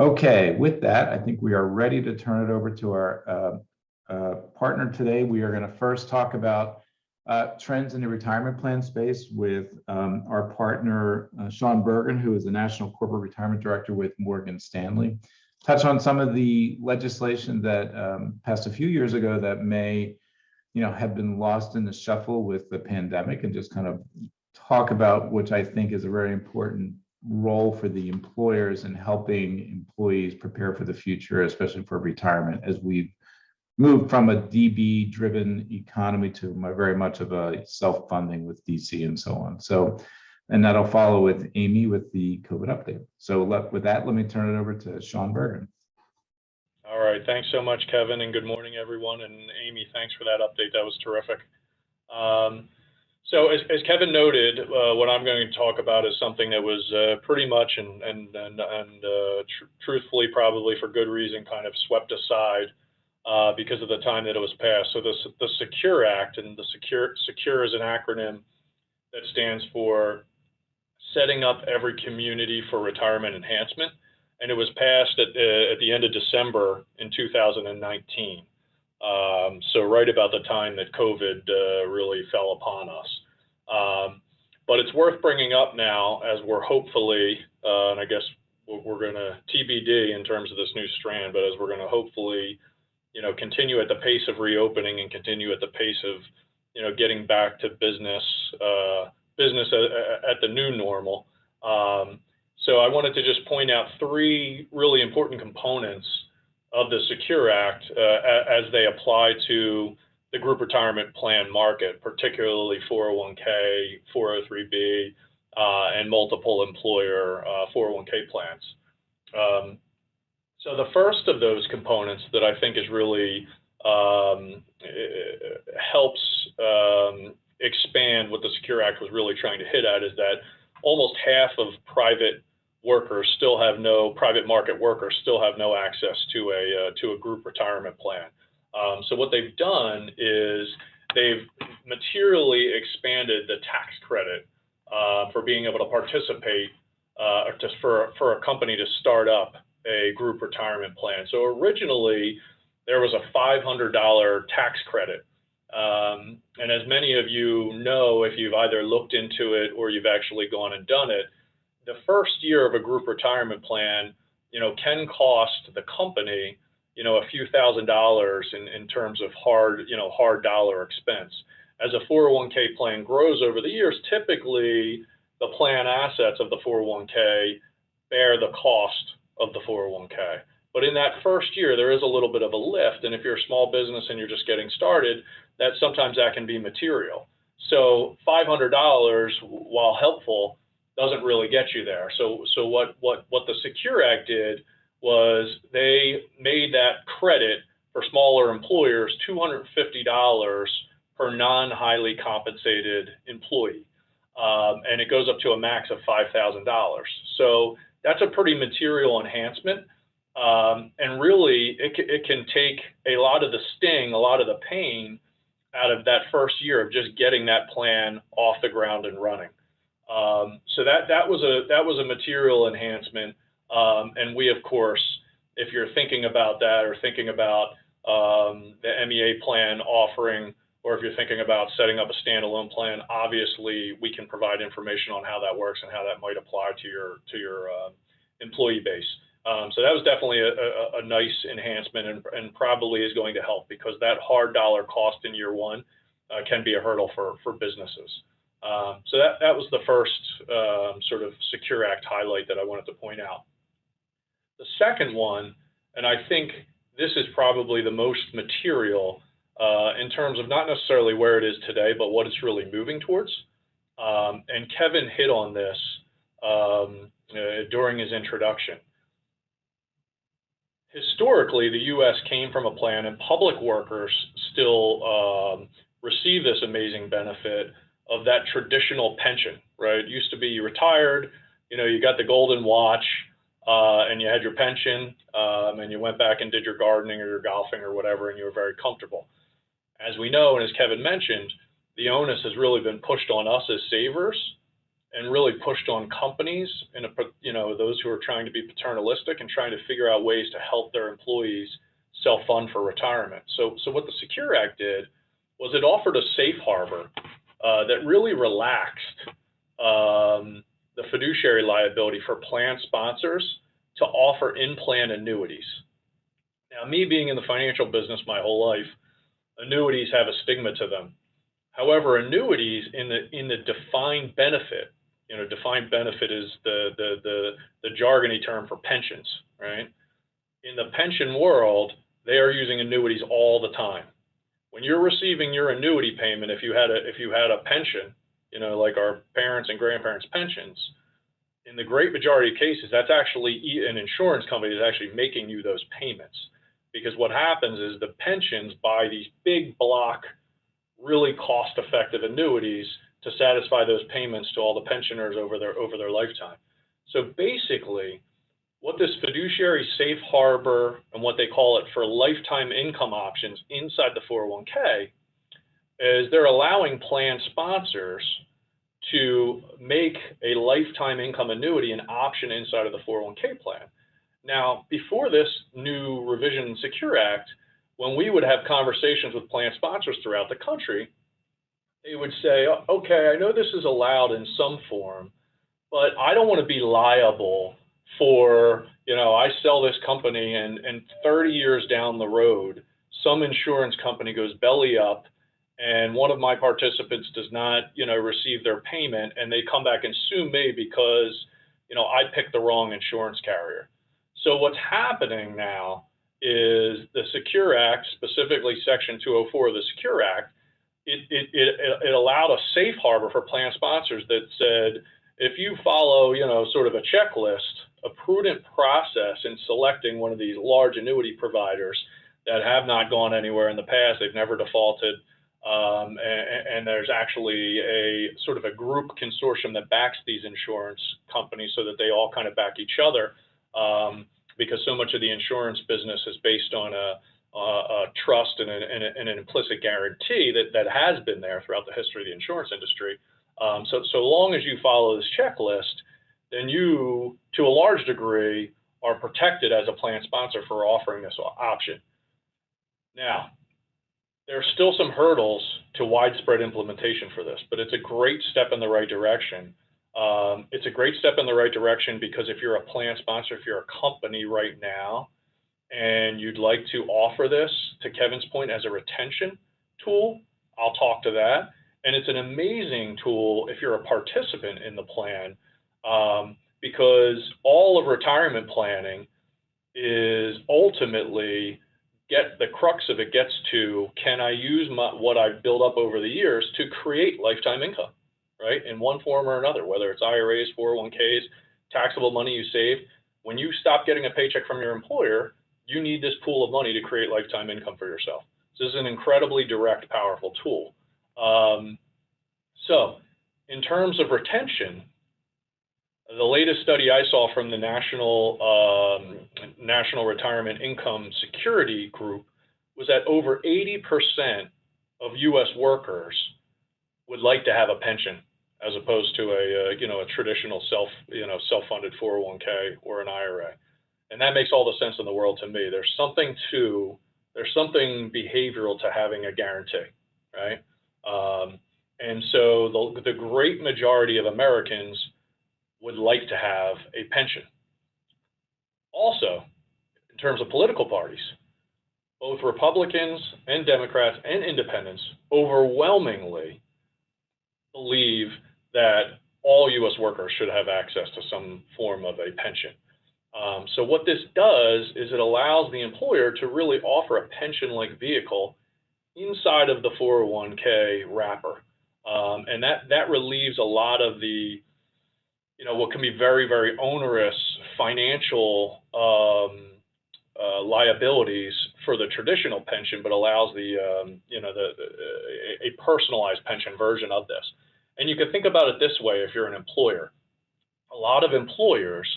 Okay, with that, I think we are ready to turn it over to our partner today. We are going to first talk about trends in the retirement plan space with our partner, Sean Bergen, who is the National Corporate Retirement Director with Morgan Stanley. Touch on some of the legislation that passed a few years ago that may, have been lost in the shuffle with the pandemic, and just kind of talk about, which I think is a very important role for the employers in helping employees prepare for the future, especially for retirement, as we've moved from a DB-driven economy to very much of a self-funding with DC and so on. And that'll follow with Amy with the COVID update. So with that, let me turn it over to Sean Bergen. All right, thanks so much, Kevin, and good morning, everyone. And Amy, thanks for that update. That was terrific. So as Kevin noted, what I'm going to talk about is something that was pretty much and truthfully, probably for good reason, kind of swept aside because of the time that it was passed. So the Secure Act, and the Secure is an acronym that stands for Setting Up Every Community for Retirement Enhancement, and it was passed at the end of December in 2019. So right about the time that COVID really fell upon us. But it's worth bringing up now, as we're hopefully, and I guess we're going to TBD in terms of this new strand, but as we're going to hopefully, continue at the pace of reopening and continue at the pace of, getting back to business at the new normal. So I wanted to just point out three really important components of the Secure Act as they apply to the group retirement plan market, particularly 401k, 403b, and multiple employer 401k plans. So the first of those components that I think is really helps expand what the Secure Act was really trying to hit at is that almost half of private market workers still have no access to a group retirement plan. So what they've done is they've materially expanded the tax credit for being able to participate, or just for a company to start up a group retirement plan. So originally there was a $500 tax credit. And as many of you know, if you've either looked into it or you've actually gone and done it, the first year of a group retirement plan, can cost the company, a few $1,000s in terms of hard dollar expense. As a 401k plan grows over the years, typically the plan assets of the 401k bear the cost of the 401k. But in that first year, there is a little bit of a lift. And if you're a small business and you're just getting started, sometimes that can be material. So $500, while helpful, doesn't really get you there. So what the Secure Act did was they made that credit for smaller employers $250 per non-highly compensated employee. And it goes up to a max of $5,000. So that's a pretty material enhancement. And really, it can take a lot of the sting, a lot of the pain out of that first year of just getting that plan off the ground and running. So that was a material enhancement. And we, of course, if you're thinking about that or thinking about the MEA plan offering, or if you're thinking about setting up a standalone plan, obviously we can provide information on how that works and how that might apply to your employee base. So that was definitely a nice enhancement and probably is going to help, because that hard dollar cost in year one can be a hurdle for businesses. So that was the first sort of Secure Act highlight that I wanted to point out. The second one, and I think this is probably the most material in terms of not necessarily where it is today, but what it's really moving towards. And Kevin hit on this during his introduction. Historically, the U.S. came from a plan, and public workers still receive this amazing benefit of that traditional pension, right? It used to be you retired, you got the golden watch, and you had your pension, and you went back and did your gardening or your golfing or whatever, and you were very comfortable. As we know, and as Kevin mentioned, the onus has really been pushed on us as savers and really pushed on companies and those who are trying to be paternalistic and trying to figure out ways to help their employees self-fund for retirement. So what the Secure Act did was it offered a safe harbor that really relaxed the fiduciary liability for plan sponsors to offer in-plan annuities. Now, me being in the financial business my whole life, annuities have a stigma to them. However, annuities in the defined benefit, defined benefit is the jargony term for pensions, right? In the pension world, they are using annuities all the time. When you're receiving your annuity payment, if you had a pension, like our parents and grandparents' pensions, in the great majority of cases, that's actually an insurance company is actually making you those payments. Because what happens is the pensions buy these big block, really cost-effective annuities to satisfy those payments to all the pensioners over their lifetime. So basically, what this fiduciary safe harbor and what they call it for lifetime income options inside the 401k is they're allowing plan sponsors to make a lifetime income annuity an option inside of the 401k plan. Now, before this new revision in Secure Act, when we would have conversations with plan sponsors throughout the country, they would say, okay, I know this is allowed in some form, but I don't want to be liable for, I sell this company and 30 years down the road, some insurance company goes belly up and one of my participants does not, receive their payment and they come back and sue me because, I picked the wrong insurance carrier. So what's happening now is the Secure Act, specifically Section 204 of the Secure Act, it allowed a safe harbor for plan sponsors that said, if you follow, sort of a checklist, a prudent process in selecting one of these large annuity providers that have not gone anywhere in the past, they've never defaulted, and there's actually a sort of a group consortium that backs these insurance companies so that they all kind of back each other, because so much of the insurance business is based on a trust and an implicit guarantee that has been there throughout the history of the insurance industry. So long as you follow this checklist, then you, to a large degree, are protected as a plan sponsor for offering this option. Now, there are still some hurdles to widespread implementation for this, but it's a great step in the right direction. It's a great step in the right direction because if you're a plan sponsor, if you're a company right now, and you'd like to offer this, to Kevin's point, as a retention tool, I'll talk to that. And it's an amazing tool if you're a participant in the plan, because all of retirement planning is ultimately, the crux of it gets to, can I use what I've built up over the years to create lifetime income, right? In one form or another, whether it's IRAs, 401ks, taxable money you save. When you stop getting a paycheck from your employer, you need this pool of money to create lifetime income for yourself. So this is an incredibly direct, powerful tool. So in terms of retention, the latest study I saw from the National Retirement Income Security Group was that over 80% of U.S. workers would like to have a pension as opposed to a traditional self-funded 401k or an IRA. And that makes all the sense in the world to me. There's something behavioral to having a guarantee, right? And so the great majority of Americans would like to have a pension. Also, in terms of political parties, both Republicans and Democrats and independents overwhelmingly believe that all U.S. workers should have access to some form of a pension. So what this does is it allows the employer to really offer a pension-like vehicle inside of the 401k wrapper. And that relieves a lot of the, what can be very, very onerous financial liabilities for the traditional pension, but allows a personalized pension version of this. And you can think about it this way if you're an employer. A lot of employers,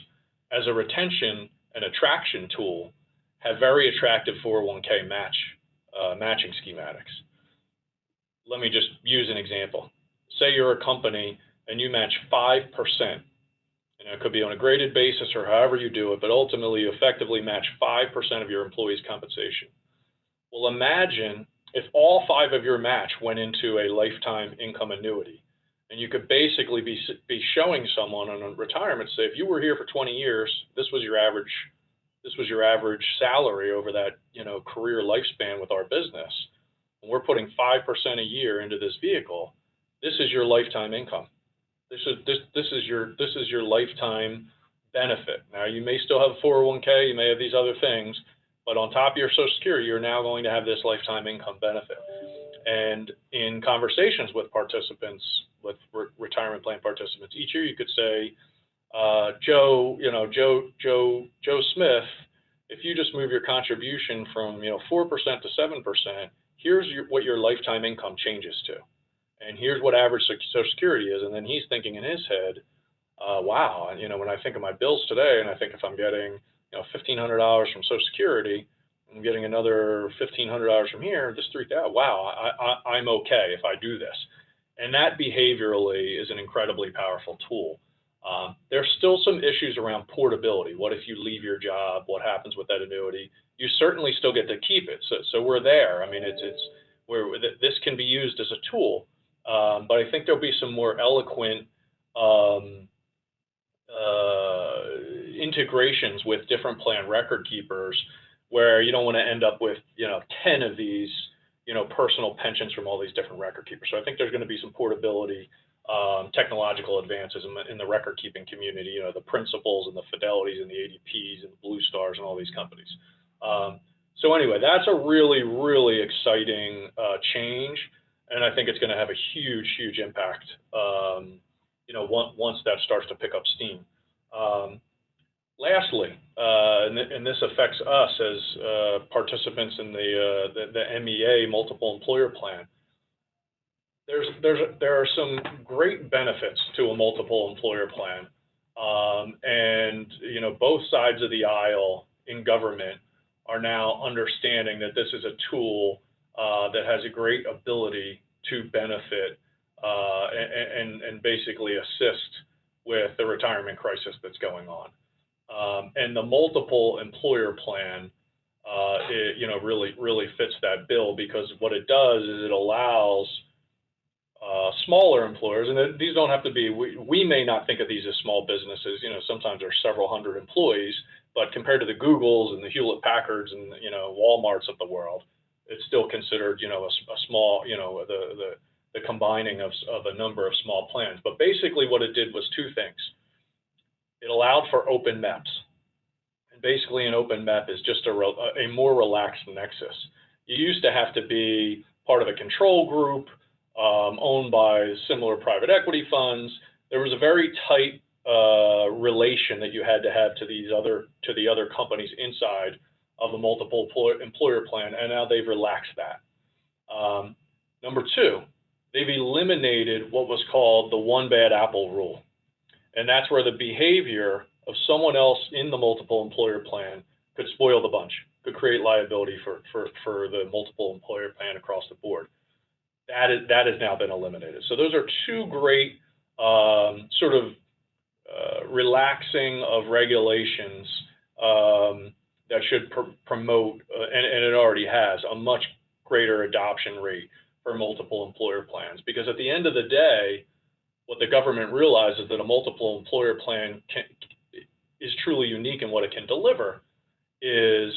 as a retention and attraction tool, have very attractive 401k matching schematics. Let me just use an example. Say you're a company and you match 5%, and it could be on a graded basis or however you do it, but ultimately you effectively match 5% of your employees' compensation. Well, imagine if all 5 of your match went into a lifetime income annuity, and you could basically be showing someone on a retirement, say, if you were here for 20 years, this was your average salary over that, career lifespan with our business. And we're putting 5% a year into this vehicle. This is your lifetime income. This is your lifetime benefit. Now, you may still have a 401k, you may have these other things, but on top of your Social Security, you're now going to have this lifetime income benefit. And in conversations with participants, with retirement plan participants, each year you could say, Joe Smith, if you just move your contribution from 4% to 7%, here's what your lifetime income changes to, and here's what average Social Security is. And then he's thinking in his head, wow, and when I think of my bills today, and I think if I'm getting $1,500 from Social Security, I'm getting another $1,500 from here, this $3,000, wow, I'm okay if I do this. And that behaviorally is an incredibly powerful tool. There's still some issues around portability. What if you leave your job? What happens with that annuity? You certainly still get to keep it. So we're there. I mean, this can be used as a tool, but I think there'll be some more eloquent integrations with different plan record keepers, where you don't want to end up with 10 of these personal pensions from all these different record keepers. So I think there's going to be some portability, technological advances in the record keeping community, the Principals and the Fidelities and the ADPs and the Blue Stars and all these companies. So anyway, that's a really, really exciting change, and I think it's going to have a huge, huge impact, once that starts to pick up steam. Lastly, and this affects us as participants in the MEA multiple employer plan. There are some great benefits to a multiple employer plan, and both sides of the aisle in government are now understanding that this is a tool that has a great ability to benefit and basically assist with the retirement crisis that's going on. And the multiple employer plan, really fits that bill, because what it does is it allows smaller employers, and these don't have to be, we may not think of these as small businesses, sometimes there's several hundred employees, but compared to the Googles and the Hewlett Packards and Walmarts of the world, it's still considered a small, the combining of a number of small plans. But basically what it did was two things. It allowed for open MEPs. And basically an open MEP is just a more relaxed nexus. You used to have to be part of a control group, owned by similar private equity funds. There was a very tight relation that you had to have to the other companies inside of the multiple employer plan, and now they've relaxed that. Number two, they've eliminated what was called the one bad apple rule. And that's where the behavior of someone else in the multiple employer plan could spoil the bunch, could create liability for the multiple employer plan across the board. That has now been eliminated. So those are two great sort of relaxing of regulations that should promote, and it already has, a much greater adoption rate for multiple employer plans. Because at the end of the day, what the government realizes that a multiple employer plan is truly unique in what it can deliver is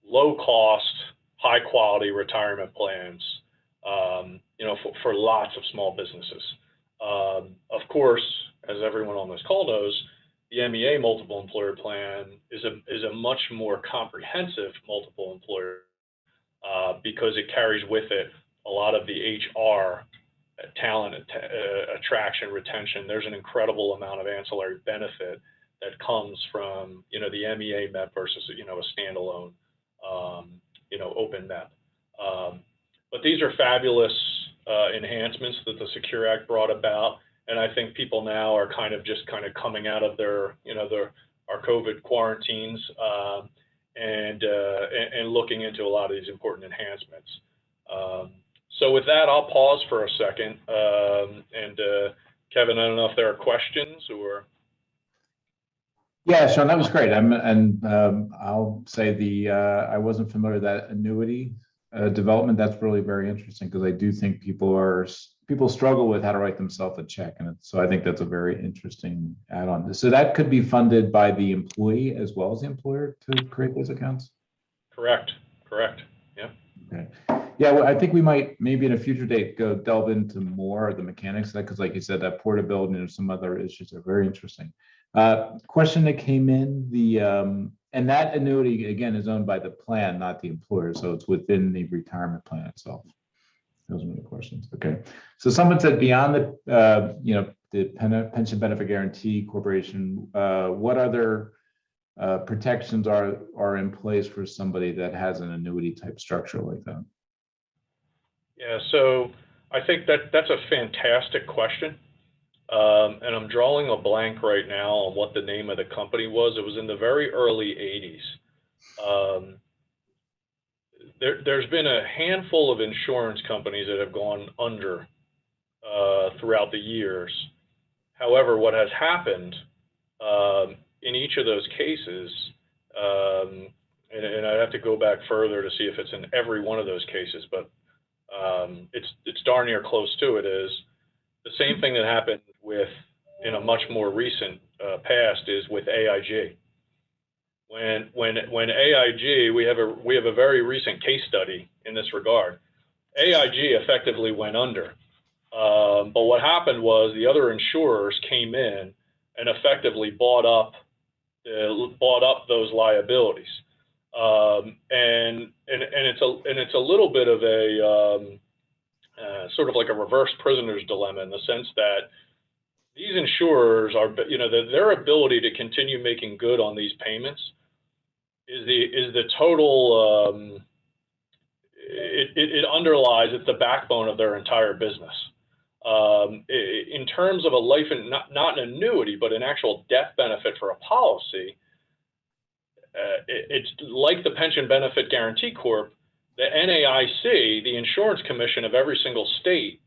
low cost, high quality retirement plans, for lots of small businesses. Of course, as everyone on this call knows, the MEA multiple employer plan is a much more comprehensive multiple employer because it carries with it a lot of the HR, talent, attraction, retention. There's an incredible amount of ancillary benefit that comes from the MEA MEP versus a standalone open MEP. But these are fabulous enhancements that the Secure Act brought about, and I think people now are kind of coming out of their our COVID quarantines and looking into a lot of these important enhancements. So with that, I'll pause for a second and Kevin, I don't know if there are questions or. Yeah, Sean, that was great. I'll say I wasn't familiar with that annuity development. That's really very interesting because I do think people struggle with how to write themselves a check, and so I think that's a very interesting add-on. So that could be funded by the employee as well as the employer to create those accounts. Correct. Yeah. Okay. Yeah, well, I think we might maybe in a future date go delve into more of the mechanics of that because, like you said, that portability and some other issues are very interesting. Question that came in, and that annuity again is owned by the plan, not the employer, so it's within the retirement plan itself. Those are the questions. Okay, so someone said beyond the pension benefit guarantee corporation, what other protections are in place for somebody that has an annuity type structure like that? Yeah, so I think that's a fantastic question. And I'm drawing a blank right now on what the name of the company was. It was in the very early 80s. There's been a handful of insurance companies that have gone under throughout the years. However, what has happened in each of those cases, and I'd have to go back further to see if it's in every one of those cases, but it's darn near close to it, is the same thing that happened in a much more recent past is with AIG. When AIG, we have a very recent case study in this regard. AIG effectively went under, but what happened was the other insurers came in and effectively bought up those liabilities, and it's a little bit of a sort of like a reverse prisoner's dilemma in the sense that these insurers are, their ability to continue making good on these payments is the total. It underlies, it's the backbone of their entire business. In terms of a life and not an annuity, but an actual death benefit for a policy, it's like the Pension Benefit Guarantee Corp. The NAIC, the insurance commission of every single state,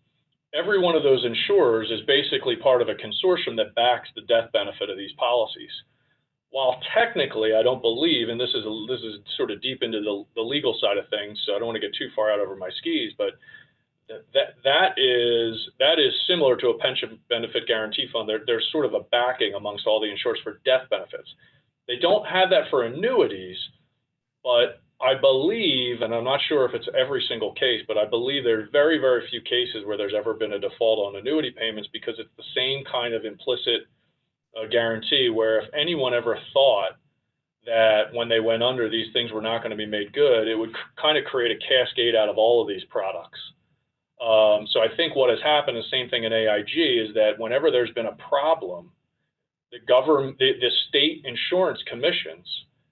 every one of those insurers is basically part of a consortium that backs the death benefit of these policies. While technically, I don't believe, and this is sort of deep into the legal side of things, so I don't want to get too far out over my skis, but that is similar to a pension benefit guarantee fund. There's sort of a backing amongst all the insurers for death benefits. They don't have that for annuities, but I believe, and I'm not sure if it's every single case, but I believe there's very, very few cases where there's ever been a default on annuity payments because it's the same kind of implicit guarantee where if anyone ever thought that when they went under, these things were not going to be made good, it would kind of create a cascade out of all of these products. So I think what has happened, the same thing in AIG, is that whenever there's been a problem, the state insurance commissions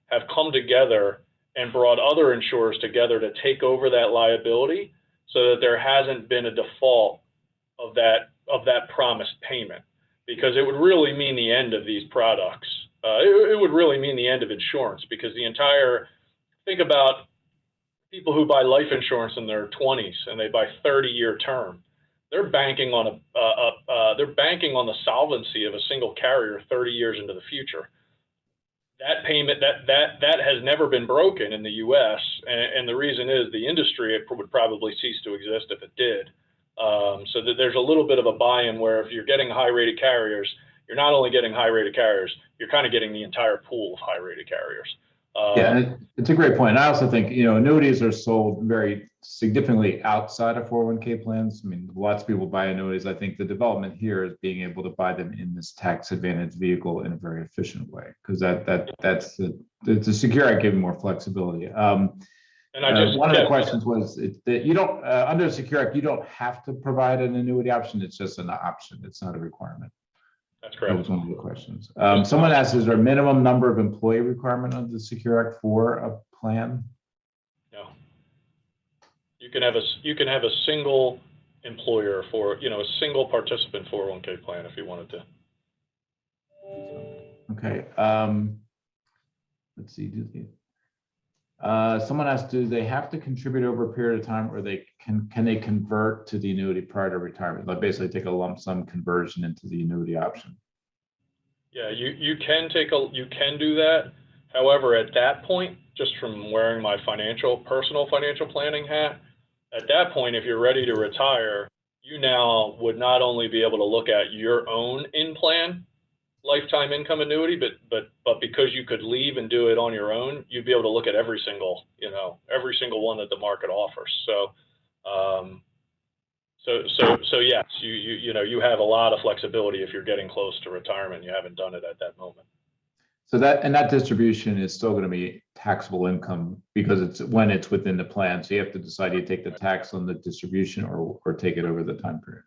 have come together and brought other insurers together to take over that liability so that there hasn't been a default of that promised payment, because it would really mean the end of these products. It would really mean the end of insurance, because think about people who buy life insurance in their 20s and they buy 30-year term. They're banking on the solvency of a single carrier 30 years into the future. That payment that has never been broken in the U.S. and the reason is the industry would probably cease to exist if it did. So that there's a little bit of a buy-in where if you're getting high-rated carriers, you're not only getting high-rated carriers, you're kind of getting the entire pool of high-rated carriers. Yeah, it's a great point. I also think, annuities are sold very significantly outside of 401k plans. I mean, lots of people buy annuities. I think the development here is being able to buy them in this tax advantage vehicle in a very efficient way, because that's the Secure Act giving more flexibility. And one of the questions was that you don't, under the Secure Act, you don't have to provide an annuity option. It's just an option. It's not a requirement. That's correct. That was one of the questions. Someone asked, is there a minimum number of employee requirement under the Secure Act for a plan? No. You can have a single employer for, a single participant 401k plan if you wanted to. Okay. Let's see. Someone asked, do they have to contribute over a period of time, or can they convert to the annuity prior to retirement? Like basically take a lump sum conversion into the annuity option. Yeah, you can do that. However, at that point, just from wearing my personal financial planning hat, at that point, if you're ready to retire, you now would not only be able to look at your own in-plan lifetime income annuity, but because you could leave and do it on your own, you'd be able to look at every single one that the market offers. So yes, you have a lot of flexibility if you're getting close to retirement. You haven't done it at that moment. So that distribution is still going to be taxable income because it's within the plan. So you have to decide you take the tax on the distribution or take it over the time period.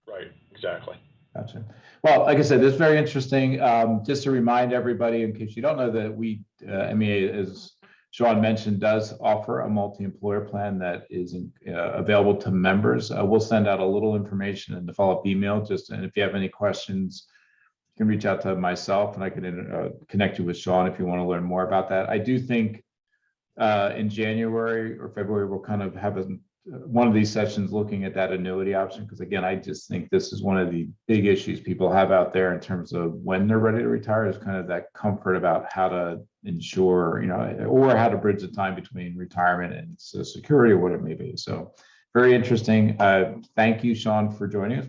Right. Exactly. Gotcha. Well, like I said, this is very interesting. Just to remind everybody, in case you don't know, that MEA, as Sean mentioned, does offer a multi-employer plan that is available to members. We'll send out a little information in the follow-up email. And if you have any questions, you can reach out to myself, and I can connect you with Sean if you want to learn more about that. I do think in January or February we'll kind of have one of these sessions looking at that annuity option, because again, I just think this is one of the big issues people have out there in terms of when they're ready to retire, is kind of that comfort about how to ensure, or how to bridge the time between retirement and Social Security or what it may be. So very interesting. Thank you, Sean, for joining us.